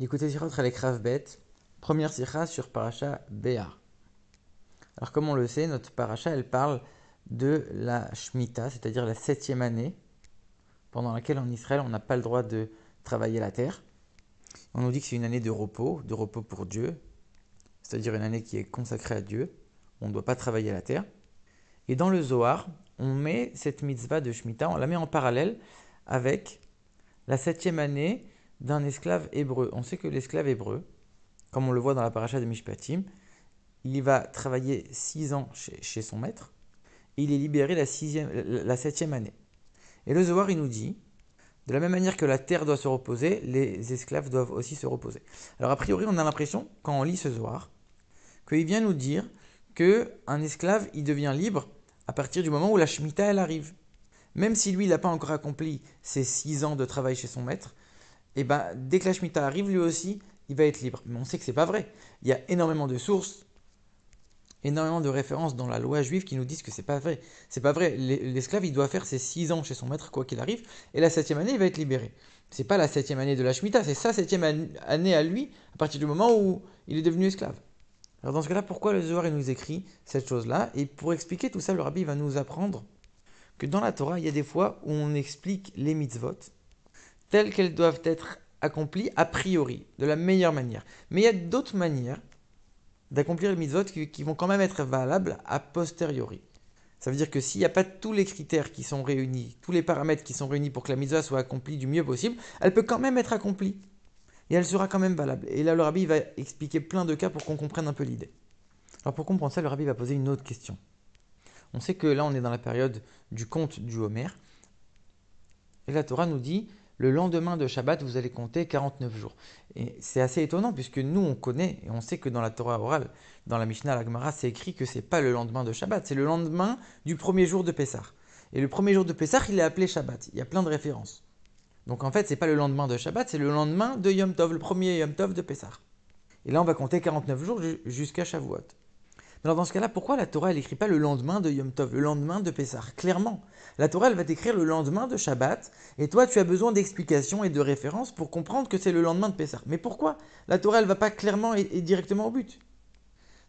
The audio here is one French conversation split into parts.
Écoutez Sirot avec Rav Bet, première sikha sur Parasha Béar. Alors comme on le sait, notre Parasha elle parle de la Shemitah, c'est-à-dire la 7e année pendant laquelle en Israël on n'a pas le droit de travailler la terre. On nous dit que c'est une année de repos pour Dieu, c'est-à-dire une année qui est consacrée à Dieu. On ne doit pas travailler la terre. Et dans le Zohar, on met cette mitzvah de Shemitah, on la met en parallèle avec la 7e année d'un esclave hébreu. On sait que l'esclave hébreu, comme on le voit dans la paracha de Mishpatim, il va travailler 6 ans chez son maître et il est libéré la 7e année. Et le Zohar, il nous dit, de la même manière que la terre doit se reposer, les esclaves doivent aussi se reposer. Alors a priori, on a l'impression, quand on lit ce Zohar, qu'il vient nous dire qu'un esclave, il devient libre à partir du moment où la Shemitah, elle arrive. Même si lui, il n'a pas encore accompli ses 6 ans de travail chez son maître, et ben, dès que la Shemitah arrive, lui aussi, il va être libre. Mais on sait que c'est pas vrai. Il y a énormément de sources, énormément de références dans la loi juive qui nous disent que c'est pas vrai. C'est pas vrai. L'esclave, il doit faire ses 6 ans chez son maître, quoi qu'il arrive, et la 7e année, il va être libéré. C'est pas la 7e année de la Shemitah, c'est sa 7e année à lui, à partir du moment où il est devenu esclave. Alors dans ce cas-là, pourquoi le Zohar il nous écrit cette chose-là? Et pour expliquer tout ça, le rabbi va nous apprendre que dans la Torah, il y a des fois où on explique les mitzvot telles qu'elles doivent être accomplies a priori, de la meilleure manière. Mais il y a d'autres manières d'accomplir les mitzvot qui vont quand même être valables a posteriori. Ça veut dire que s'il n'y a pas tous les critères qui sont réunis, tous les paramètres qui sont réunis pour que la mitzvah soit accomplie du mieux possible, elle peut quand même être accomplie. Et elle sera quand même valable. Et là, le rabbi va expliquer plein de cas pour qu'on comprenne un peu l'idée. Alors pour comprendre ça, le rabbi va poser une autre question. On sait que là, on est dans la période du conte du Homer. Et la Torah nous dit, le lendemain de Shabbat, vous allez compter 49 jours. Et c'est assez étonnant, puisque nous, on connaît, et on sait que dans la Torah orale, dans la Mishnah, la Gemara, c'est écrit que c'est pas le lendemain de Shabbat, c'est le lendemain du premier jour de Pessah. Et le premier jour de Pessah, il est appelé Shabbat. Il y a plein de références. Donc en fait, c'est pas le lendemain de Shabbat, c'est le lendemain de Yom Tov, le premier Yom Tov de Pessah. Et là, on va compter 49 jours jusqu'à Shavuot. Alors dans ce cas-là, pourquoi la Torah elle écrit pas le lendemain de Yom Tov, le lendemain de Pessah? Clairement, la Torah elle va t'écrire le lendemain de Shabbat, et toi tu as besoin d'explications et de références pour comprendre que c'est le lendemain de Pessah. Mais pourquoi la Torah elle va pas clairement et directement au but?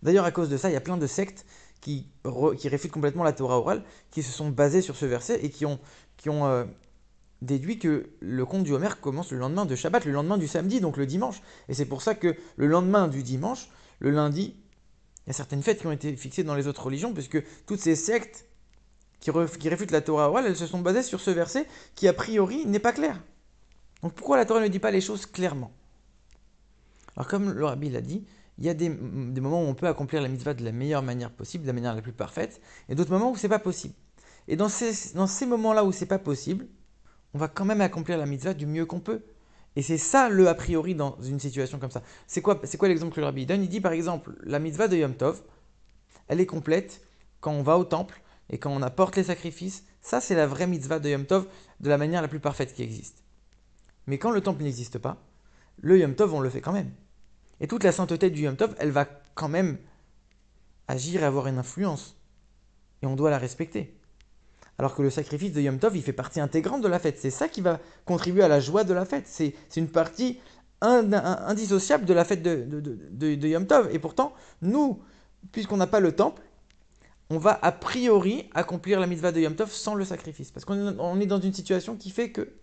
D'ailleurs, à cause de ça, il y a plein de sectes qui réfutent complètement la Torah orale, qui se sont basées sur ce verset et qui ont déduit que le conte du Homer commence le lendemain de Shabbat, le lendemain du samedi, donc le dimanche. Et c'est pour ça que le lendemain du dimanche, le lundi, il y a certaines fêtes qui ont été fixées dans les autres religions, puisque toutes ces sectes qui réfutent la Torah orale, elles se sont basées sur ce verset qui, a priori, n'est pas clair. Donc pourquoi la Torah ne dit pas les choses clairement? Alors comme le rabbi l'a dit, il y a des moments où on peut accomplir la mitzvah de la meilleure manière possible, de la manière la plus parfaite, et d'autres moments où c'est pas possible. Et dans ces moments-là où c'est pas possible, on va quand même accomplir la mitzvah du mieux qu'on peut. Et c'est ça le a priori dans une situation comme ça. C'est quoi l'exemple que le rabbi donne? Il dit par exemple, la mitzvah de Yom Tov, elle est complète quand on va au temple et quand on apporte les sacrifices. Ça, c'est la vraie mitzvah de Yom Tov de la manière la plus parfaite qui existe. Mais quand le temple n'existe pas, le Yom Tov, on le fait quand même. Et toute la sainteté du Yom Tov, elle va quand même agir et avoir une influence. Et on doit la respecter. Alors que le sacrifice de Yom Tov, il fait partie intégrante de la fête. C'est ça qui va contribuer à la joie de la fête. C'est une partie indissociable de la fête de Yom Tov. Et pourtant, nous, puisqu'on n'a pas le temple, on va a priori accomplir la mitzvah de Yom Tov sans le sacrifice. Parce qu'on est dans une situation qui fait que,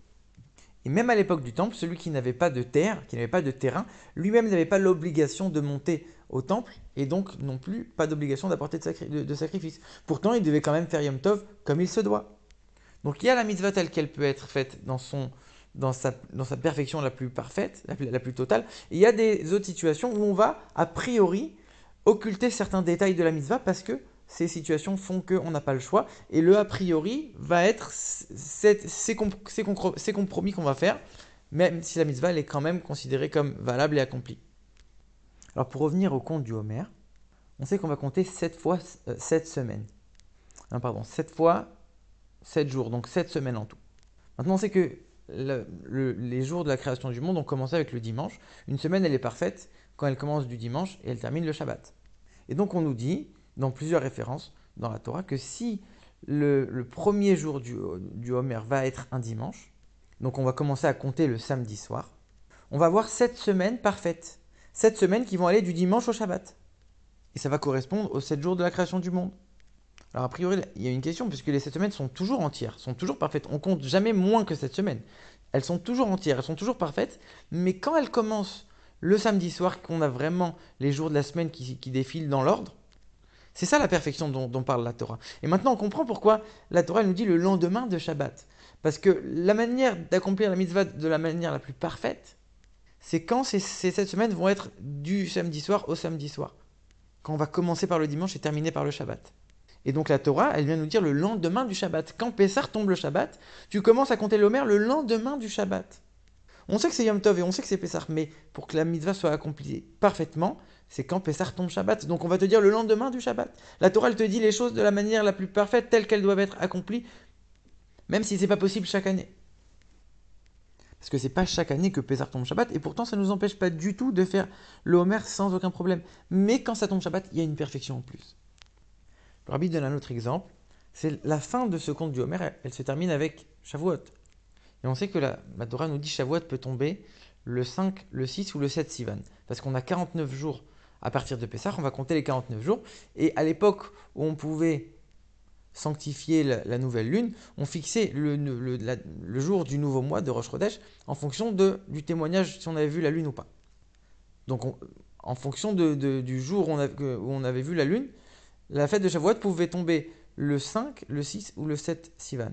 et même à l'époque du temple, celui qui n'avait pas de terre, qui n'avait pas de terrain, lui-même n'avait pas l'obligation de monter au temple, et donc non plus pas d'obligation d'apporter de sacrifice. Pourtant, il devait quand même faire Yom Tov comme il se doit. Donc il y a la mitzvah telle qu'elle peut être faite dans sa perfection la plus parfaite, la plus totale, et il y a des autres situations où on va a priori occulter certains détails de la mitzvah parce que ces situations font qu'on n'a pas le choix. Et le a priori va être ces compromis qu'on va faire, même si la mitzvah elle est quand même considérée comme valable et accomplie. Alors pour revenir au compte du Homer, on sait qu'on va compter 7 fois 7 semaines. Non, pardon, 7 fois 7 jours, donc 7 semaines en tout. Maintenant on sait que les jours de la création du monde ont commencé avec le dimanche. Une semaine elle est parfaite quand elle commence du dimanche et elle termine le Shabbat. Et donc on nous dit, dans plusieurs références dans la Torah, que si le premier jour du Homer va être un dimanche, donc on va commencer à compter le samedi soir, on va avoir 7 semaines parfaites. 7 semaines qui vont aller du dimanche au Shabbat. Et ça va correspondre aux 7 jours de la création du monde. Alors a priori, il y a une question, puisque les 7 semaines sont toujours entières, sont toujours parfaites. On compte jamais moins que 7 semaines. Elles sont toujours entières, elles sont toujours parfaites, mais quand elles commencent le samedi soir, qu'on a vraiment les jours de la semaine qui défilent dans l'ordre, c'est ça la perfection dont parle la Torah. Et maintenant on comprend pourquoi la Torah nous dit le lendemain de Shabbat. Parce que la manière d'accomplir la mitzvah de la manière la plus parfaite, c'est quand ces 7 semaines vont être du samedi soir au samedi soir. Quand on va commencer par le dimanche et terminer par le Shabbat. Et donc la Torah, elle vient nous dire le lendemain du Shabbat. Quand Pessah tombe le Shabbat, tu commences à compter l'Omer le lendemain du Shabbat. On sait que c'est Yom Tov et on sait que c'est Pessah, mais pour que la mitzvah soit accomplie parfaitement, c'est quand Pessah tombe Shabbat. Donc on va te dire le lendemain du Shabbat. La Torah, elle te dit les choses de la manière la plus parfaite, telle qu'elles doivent être accomplies, même si c'est pas possible chaque année. Parce que c'est pas chaque année que Pessah tombe Shabbat, et pourtant ça ne nous empêche pas du tout de faire le Homer sans aucun problème. Mais quand ça tombe Shabbat, il y a une perfection en plus. Le Rabbi donne un autre exemple. C'est la fin de ce conte du Homer, elle se termine avec Shavuot. Et on sait que la Torah nous dit que Shavuot peut tomber le 5, le 6 ou le 7 Sivan. Parce qu'on a 49 jours à partir de Pessah, on va compter les 49 jours. Et à l'époque où on pouvait sanctifier la nouvelle lune, on fixait le jour du nouveau mois de Rosh Chodesh en fonction du témoignage si on avait vu la lune ou pas. Donc en fonction du jour où on avait vu la lune, la fête de Shavuot pouvait tomber le 5, le 6 ou le 7 Sivan.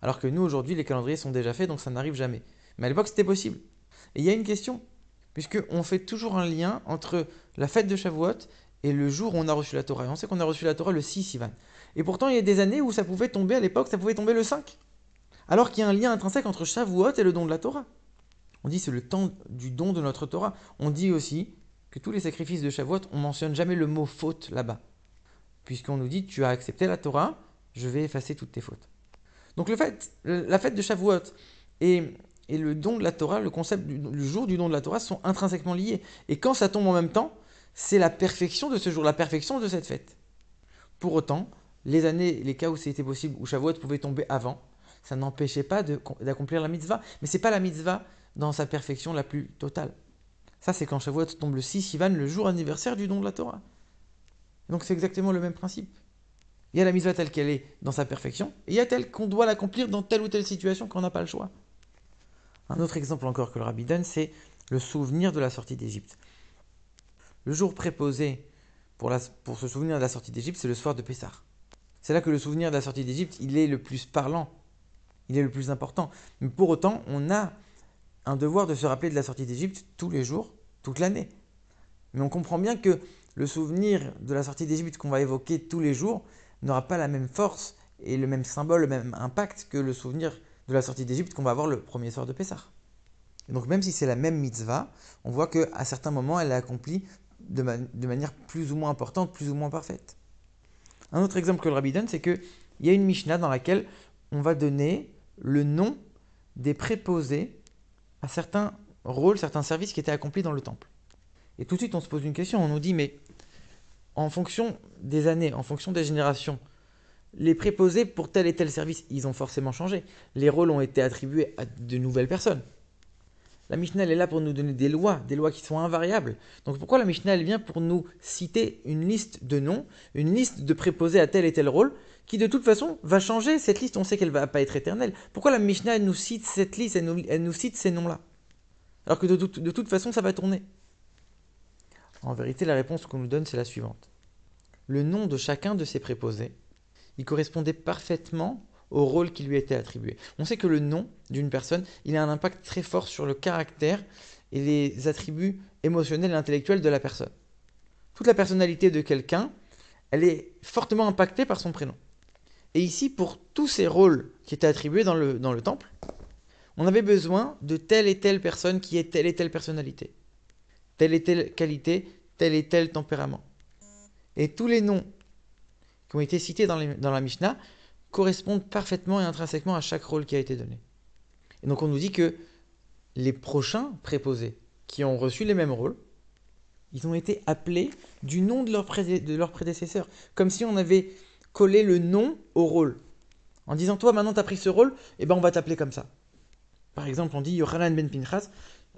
Alors que nous, aujourd'hui, les calendriers sont déjà faits, donc ça n'arrive jamais. Mais à l'époque, c'était possible. Et il y a une question, puisqu'on fait toujours un lien entre la fête de Shavuot et le jour où on a reçu la Torah. Et on sait qu'on a reçu la Torah le 6 Sivan. Et pourtant, il y a des années où ça pouvait tomber, à l'époque, ça pouvait tomber le 5. Alors qu'il y a un lien intrinsèque entre Shavuot et le don de la Torah. On dit c'est le temps du don de notre Torah. On dit aussi que tous les sacrifices de Shavuot, on ne mentionne jamais le mot faute là-bas. Puisqu'on nous dit, tu as accepté la Torah, je vais effacer toutes tes fautes. Donc la fête de Shavuot et le don de la Torah, le concept du jour du don de la Torah sont intrinsèquement liés. Et quand ça tombe en même temps, c'est la perfection de ce jour, la perfection de cette fête. Pour autant, les cas où c'était possible, où Shavuot pouvait tomber avant, ça n'empêchait pas d'accomplir la mitzvah. Mais ce n'est pas la mitzvah dans sa perfection la plus totale. Ça, c'est quand Shavuot tombe le 6 Sivan, le jour anniversaire du don de la Torah. Donc c'est exactement le même principe. Il y a la mitzvah telle qu'elle est dans sa perfection, et il y a telle qu'on doit l'accomplir dans telle ou telle situation qu'on n'a pas le choix. Un autre exemple encore que le Rabbi donne, c'est le souvenir de la sortie d'Égypte. Le jour préposé pour se souvenir de la sortie d'Égypte, c'est le soir de Pessah. C'est là que le souvenir de la sortie d'Égypte, il est le plus parlant, il est le plus important. Mais pour autant, on a un devoir de se rappeler de la sortie d'Égypte tous les jours, toute l'année. Mais on comprend bien que le souvenir de la sortie d'Égypte qu'on va évoquer tous les jours n'aura pas la même force et le même symbole, le même impact que le souvenir de la sortie d'Égypte qu'on va avoir le premier soir de Pessah. Et donc même si c'est la même mitzvah, on voit qu'à certains moments, elle est accomplie de manière plus ou moins importante, plus ou moins parfaite. Un autre exemple que le Rabbi donne, c'est qu'il y a une Mishnah dans laquelle on va donner le nom des préposés à certains rôles, certains services qui étaient accomplis dans le temple. Et tout de suite, on se pose une question, on nous dit, mais en fonction des années, en fonction des générations, les préposés pour tel et tel service, ils ont forcément changé. Les rôles ont été attribués à de nouvelles personnes. La Mishnah, elle est là pour nous donner des lois qui sont invariables. Donc pourquoi la Mishnah, elle vient pour nous citer une liste de noms, une liste de préposés à tel et tel rôle, qui de toute façon va changer. Cette liste, on sait qu'elle ne va pas être éternelle. Pourquoi la Mishnah, elle nous cite cette liste, elle nous cite ces noms-là? Alors que de toute façon, ça va tourner. En vérité, la réponse qu'on nous donne, c'est la suivante. Le nom de chacun de ces préposés, il correspondait parfaitement au rôle qui lui était attribué. On sait que le nom d'une personne, il a un impact très fort sur le caractère et les attributs émotionnels et intellectuels de la personne. Toute la personnalité de quelqu'un, elle est fortement impactée par son prénom. Et ici, pour tous ces rôles qui étaient attribués dans le temple, on avait besoin de telle et telle personne qui ait telle et telle personnalité, telle et telle qualité, tel et tel tempérament. Et tous les noms qui ont été cités dans la Mishnah correspondent parfaitement et intrinsèquement à chaque rôle qui a été donné. Et donc on nous dit que les prochains préposés qui ont reçu les mêmes rôles, ils ont été appelés du nom de leur prédécesseur, comme si on avait collé le nom au rôle. En disant, toi maintenant tu as pris ce rôle, et ben on va t'appeler comme ça. Par exemple, on dit Yochanan ben Pinchas,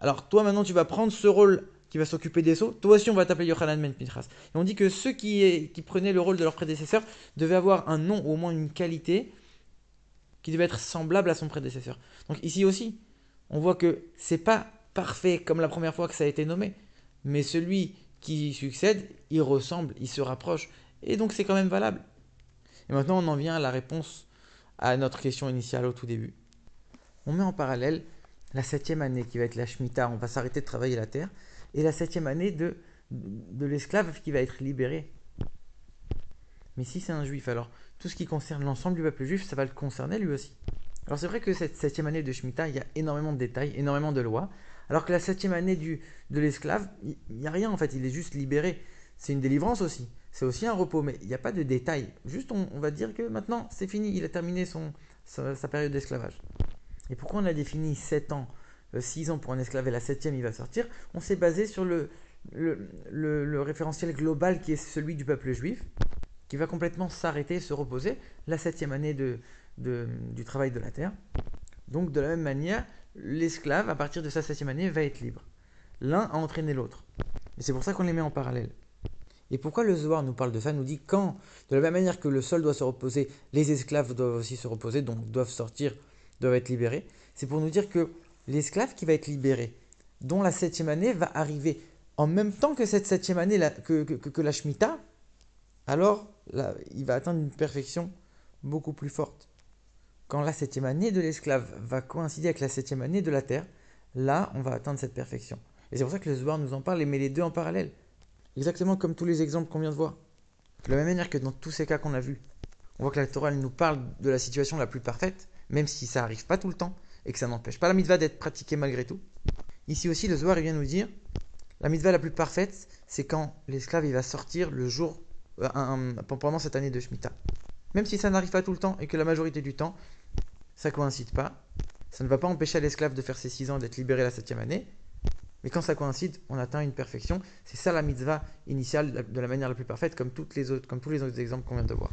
Alors toi maintenant tu vas prendre ce rôle qui va s'occuper des sceaux, toi aussi on va t'appeler Yochanan ben Pinchas. Et on dit que ceux qui prenaient le rôle de leur prédécesseur devaient avoir un nom ou au moins une qualité qui devait être semblable à son prédécesseur. Donc ici aussi, on voit que c'est pas parfait comme la première fois que ça a été nommé, mais celui qui succède, il ressemble, il se rapproche, et donc c'est quand même valable. Et maintenant on en vient à la réponse à notre question initiale au tout début. On met en parallèle la 7e année qui va être la Shemitah, on va s'arrêter de travailler la terre, et la 7e année de l'esclave qui va être libéré. Mais si c'est un juif, alors tout ce qui concerne l'ensemble du peuple juif, ça va le concerner lui aussi. Alors c'est vrai que cette 7e année de Shemitah, il y a énormément de détails, énormément de lois, alors que la 7e année de l'esclave, il n'y a rien en fait, il est juste libéré. C'est une délivrance aussi, c'est aussi un repos, mais il n'y a pas de détails. Juste on va dire que maintenant c'est fini, il a terminé sa période d'esclavage. Et pourquoi on a défini 7 ans, 6 ans pour un esclave et la 7e il va sortir? On s'est basé sur le référentiel global qui est celui du peuple juif, qui va complètement s'arrêter, se reposer, la 7e année du travail de la terre. Donc de la même manière, l'esclave, à partir de sa 7e année, va être libre. L'un a entraîné l'autre. Et c'est pour ça qu'on les met en parallèle. Et pourquoi le Zohar nous parle de ça, nous dit quand, de la même manière que le sol doit se reposer, les esclaves doivent aussi se reposer, donc doivent sortir, doivent être libérés. C'est pour nous dire que l'esclave qui va être libéré, dont la 7e année va arriver en même temps que cette 7e année, que la Shemitah, alors là, il va atteindre une perfection beaucoup plus forte. Quand la 7e année de l'esclave va coïncider avec la 7e année de la terre, là, on va atteindre cette perfection. Et c'est pour ça que le Zohar nous en parle et met les deux en parallèle. Exactement comme tous les exemples qu'on vient de voir. De la même manière que dans tous ces cas qu'on a vus, on voit que la Torah elle nous parle de la situation la plus parfaite, même si ça n'arrive pas tout le temps, et que ça n'empêche pas la mitzvah d'être pratiquée malgré tout. Ici aussi, le Zohar il vient nous dire, la mitzvah la plus parfaite, c'est quand l'esclave il va sortir le jour pendant cette année de Shemitah. Même si ça n'arrive pas tout le temps et que la majorité du temps, ça ne coïncide pas, ça ne va pas empêcher à l'esclave de faire ses 6 ans d'être libéré la 7e année, mais quand ça coïncide, on atteint une perfection. C'est ça la mitzvah initiale de la manière la plus parfaite, comme tous les autres exemples qu'on vient de voir.